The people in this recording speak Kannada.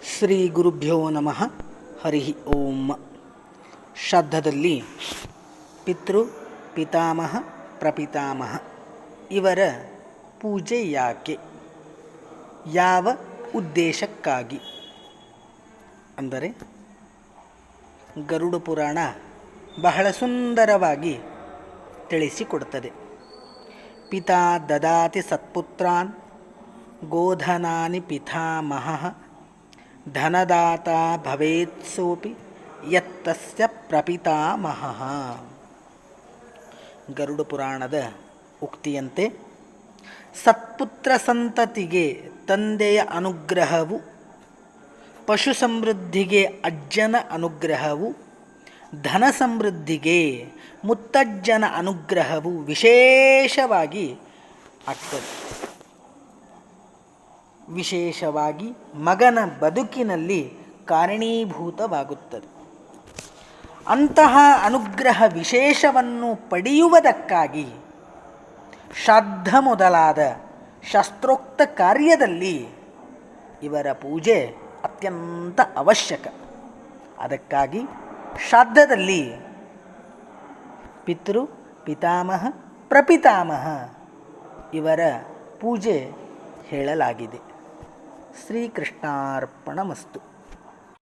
ಶ್ರೀ ಗುರುಭ್ಯೋ ನಮಃ. ಹರಿ ಓಂ. ಶ್ರಾದ್ದದಲ್ಲಿ ಪಿತೃ, ಪಿತಾಮಹ, ಪ್ರಪಿತಾಮಹ ಇವರ ಪೂಜೆ ಯಾಕೆ, ಯಾವ ಉದ್ದೇಶಕ್ಕಾಗಿ ಅಂದರೆ ಗರುಡ ಪುರಾಣ ಬಹಳ ಸುಂದರವಾಗಿ ತಿಳಿಸಿಕೊಡುತ್ತದೆ. ಪಿತಾ ದದಾತಿ ಸತ್ಪುತ್ರಾನ್ ಗೋಧನಾನಿ ಪಿತಾಮಹಃ ಧನದಾತ ಭವೇತ್ಸೋಪಿ ಯತ್ತಸ್ಯ ಪ್ರಪಿತಾಮಹಃ. ಗರುಡ ಪುರಾಣದ ಉಕ್ತಿಯಂತೆ ಸತ್ಪುತ್ರ ಸಂತತಿಗೆ ತಂದೆಯ ಅನುಗ್ರಹವು, ಪಶು ಸಮೃದ್ಧಿಗೆ ಅಜ್ಜನ ಅನುಗ್ರಹವು, ಧನ ಸಮೃದ್ಧಿಗೆ ಮುತ್ತಜ್ಜನ ಅನುಗ್ರಹವು ವಿಶೇಷವಾಗಿ ಆಗ್ತದೆ. ವಿಶೇಷವಾಗಿ ಮಗನ ಬದುಕಿನಲ್ಲಿ ಕಾರಣೀಭೂತವಾಗುತ್ತದೆ. ಅಂತಹ ಅನುಗ್ರಹ ವಿಶೇಷವನ್ನು ಪಡೆಯುವುದಕ್ಕಾಗಿ ಶ್ರಾದ್ದ ಮೊದಲಾದ ಶಾಸ್ತ್ರೋಕ್ತ ಕಾರ್ಯದಲ್ಲಿ ಇವರ ಪೂಜೆ ಅತ್ಯಂತ ಅವಶ್ಯಕ. ಅದಕ್ಕಾಗಿ ಶ್ರಾದ್ದದಲ್ಲಿ ಪಿತೃ, ಪಿತಾಮಹ, ಪ್ರಪಿತಾಮಹ ಇವರ ಪೂಜೆ ಹೇಳಲಾಗಿದೆ. ಶ್ರೀಕೃಷ್ಣಾರ್ಪಣಮಸ್ತು.